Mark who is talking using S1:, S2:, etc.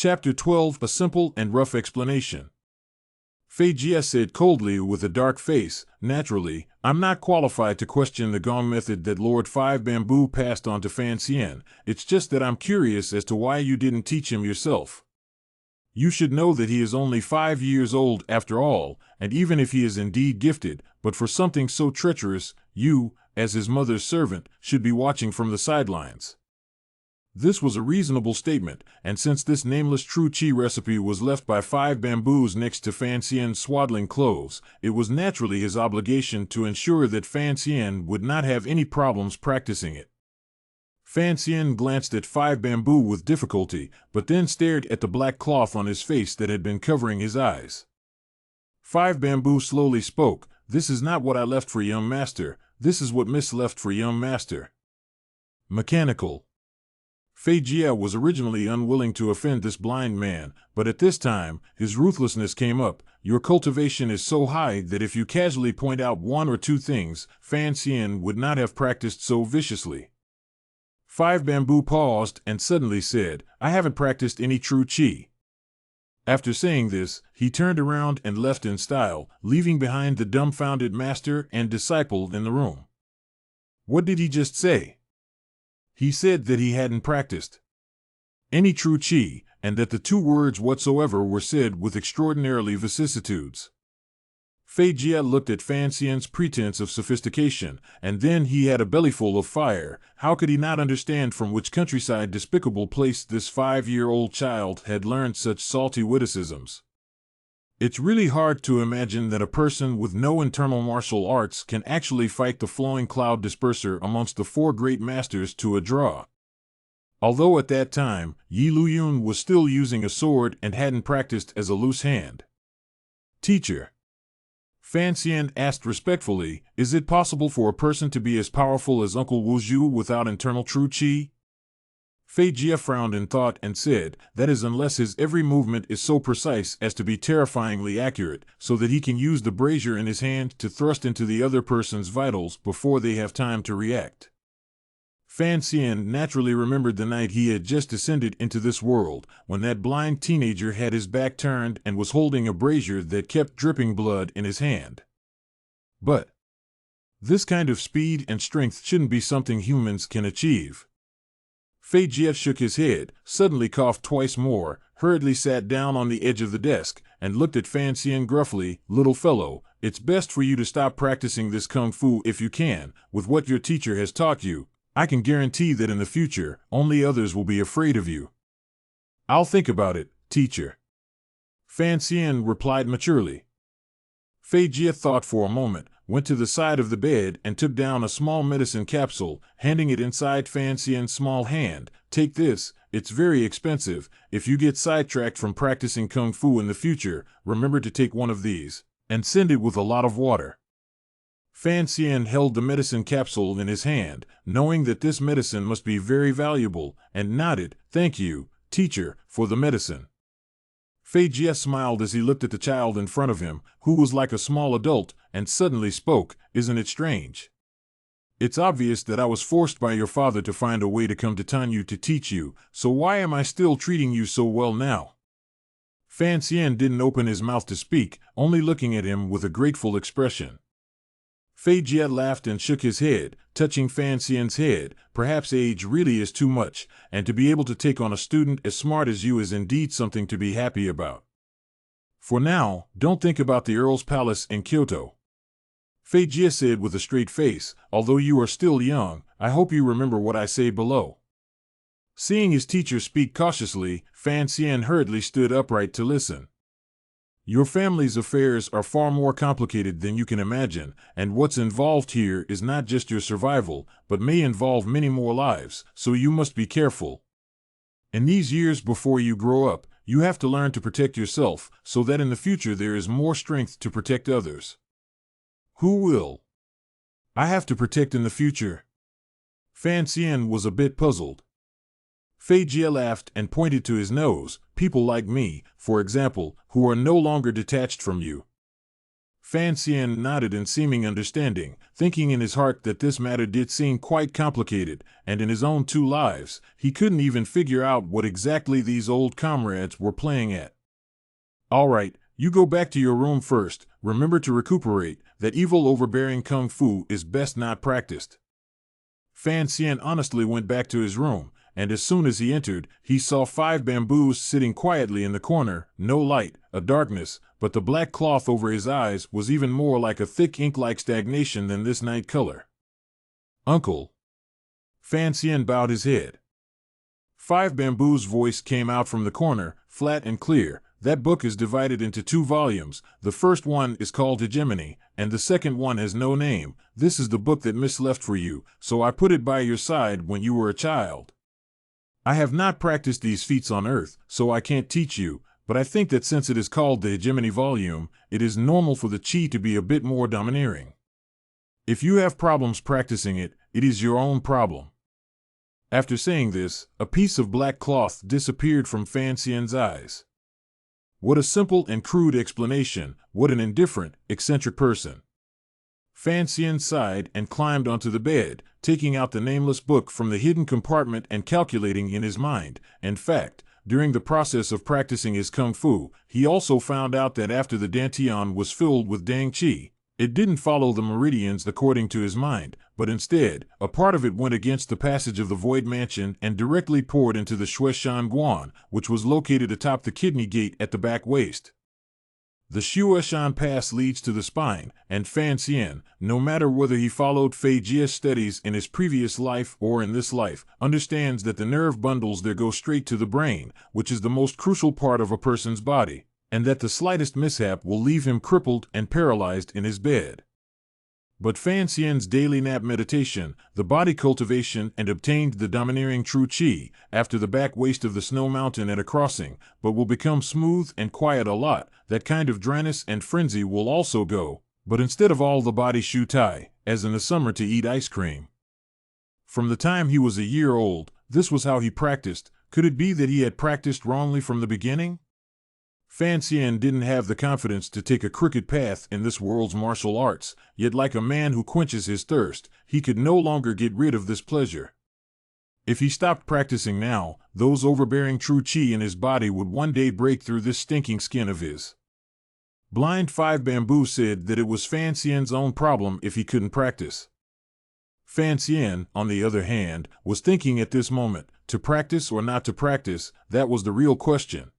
S1: Chapter 12: A Simple and Rough Explanation. Fei Jie said coldly with a dark face, "Naturally, I'm not qualified to question the gong method that Lord Five Bamboo passed on to Fan Xian. It's just that I'm curious as to why you didn't teach him yourself. You should know that he is only 5 years old after all, and even if he is indeed gifted, but for something so treacherous, you, as his mother's servant, should be watching from the sidelines." This was a reasonable statement, and since this nameless true chi recipe was left by Five Bamboos next to Fan Xian's swaddling clothes, it was naturally his obligation to ensure that Fan Xian would not have any problems practicing it. Fan Xian glanced at Five Bamboo with difficulty, but then stared at the black cloth on his face that had been covering his eyes. Five Bamboo slowly spoke, "This is not what I left for young master, this is what Miss left for young master." Mechanical. Fei Jie was originally unwilling to offend this blind man, but at this time, his ruthlessness came up. "Your cultivation is so high that if you casually point out one or two things, Fan Xian would not have practiced so viciously." Five Bamboo paused and suddenly said, "I haven't practiced any true chi." After saying this, he turned around and left in style, leaving behind the dumbfounded master and disciple in the room. What did he just say? He said that he hadn't practiced any true chi, and that the two words whatsoever were said with extraordinarily vicissitudes. Fei Jie looked at Fan Xian's pretense of sophistication, and then he had a bellyful of fire. How could he not understand from which countryside despicable place this 5-year-old child had learned such salty witticisms? It's really hard to imagine that a person with no internal martial arts can actually fight the flowing cloud disperser amongst the 4 great masters to a draw. Although at that time, Yi Luyun was still using a sword and hadn't practiced as a loose hand. "Teacher," Fan Xian asked respectfully, "is it possible for a person to be as powerful as Uncle Wu Zhu without internal true chi?" Fei Jie frowned in thought and said, "That is, unless his every movement is so precise as to be terrifyingly accurate, so that he can use the brazier in his hand to thrust into the other person's vitals before they have time to react." Fan Xian naturally remembered the night he had just descended into this world, when that blind teenager had his back turned and was holding a brazier that kept dripping blood in his hand. But this kind of speed and strength shouldn't be something humans can achieve. Fei Jie shook his head, suddenly coughed twice more, hurriedly sat down on the edge of the desk, and looked at Fan Xian gruffly. "Little fellow, it's best for you to stop practicing this kung fu if you can. With what your teacher has taught you, I can guarantee that in the future, only others will be afraid of you." "I'll think about it, teacher," Fan Xian replied maturely. Fei Jie thought for a moment, went to the side of the bed and took down a small medicine capsule, handing it inside Fan Xian's small hand. "Take this, it's very expensive. If you get sidetracked from practicing kung fu in the future, remember to take one of these, and send it with a lot of water." Fan Xian held the medicine capsule in his hand, knowing that this medicine must be very valuable, and nodded, "Thank you, teacher, for the medicine." Fei Jie smiled as he looked at the child in front of him, who was like a small adult, and suddenly spoke, "Isn't it strange? It's obvious that I was forced by your father to find a way to come to Tanyu to teach you, so why am I still treating you so well now?" Fan Xian didn't open his mouth to speak, only looking at him with a grateful expression. Fei Jie laughed and shook his head, touching Fan Xian's head. "Perhaps age really is too much, and to be able to take on a student as smart as you is indeed something to be happy about. For now, don't think about the Earl's palace in Kyoto." Fei Jie said with a straight face, "Although you are still young, I hope you remember what I say below." Seeing his teacher speak cautiously, Fan Xian hurriedly stood upright to listen. "Your family's affairs are far more complicated than you can imagine, and what's involved here is not just your survival, but may involve many more lives, so you must be careful. In these years before you grow up, you have to learn to protect yourself, so that in the future there is more strength to protect others." "Who will I have to protect in the future?" Fan Xian was a bit puzzled. Fei Jie laughed and pointed to his nose. "People like me, for example, who are no longer detached from you." Fan Xian nodded in seeming understanding, thinking in his heart that this matter did seem quite complicated, and in his own 2 lives, he couldn't even figure out what exactly these old comrades were playing at. All right, you go back to your room first. Remember to recuperate. That evil overbearing kung fu is best not practiced. Fan Xian honestly went back to his room, and as soon as he entered, he saw 5 bamboos sitting quietly in the corner, no light, a darkness, but the black cloth over his eyes was even more like a thick ink-like stagnation than this night color. Uncle. Fan Xian bowed his head. 5 Bamboo's voice came out from the corner, flat and clear. That book is divided into 2 volumes. The first one is called Hegemony, and the second one has no name. This is the book that Miss left for you, so I put it by your side when you were a child. I have not practiced these feats on Earth, so I can't teach you, but I think that since it is called the Hegemony volume, it is normal for the chi to be a bit more domineering. If you have problems practicing it, it is your own problem. After saying this, a piece of black cloth disappeared from Fan Xian's eyes. What a simple and crude explanation, what an indifferent, eccentric person. Fan Xian sighed and climbed onto the bed, taking out the nameless book from the hidden compartment and calculating in his mind. In fact, during the process of practicing his kung fu, he also found out that after the dantian was filled with dang qi, it didn't follow the meridians according to his mind, but instead, a part of it went against the passage of the Void Mansion and directly poured into the Shueshan Guan, which was located atop the kidney gate at the back waist. The Shueshan Pass leads to the spine, and Fan Xian, no matter whether he followed Fei Jie's studies in his previous life or in this life, understands that the nerve bundles there go straight to the brain, which is the most crucial part of a person's body, and that the slightest mishap will leave him crippled and paralyzed in his bed. But Fan Xian's daily nap meditation, the body cultivation, and obtained the domineering true qi after the back waist of the snow mountain at a crossing, but will become smooth and quiet a lot. That kind of dryness and frenzy will also go, but instead of all the body shu tai, as in the summer to eat ice cream. From the time he was a year old, this was how he practiced. Could it be that he had practiced wrongly from the beginning? Fan Xian didn't have the confidence to take a crooked path in this world's martial arts, yet like a man who quenches his thirst, he could no longer get rid of this pleasure. If he stopped practicing now, those overbearing true qi in his body would one day break through this stinking skin of his. Blind 5 Bamboo said that it was Fan Xian's own problem if he couldn't practice. Fan Xian, on the other hand, was thinking at this moment, to practice or not to practice, that was the real question.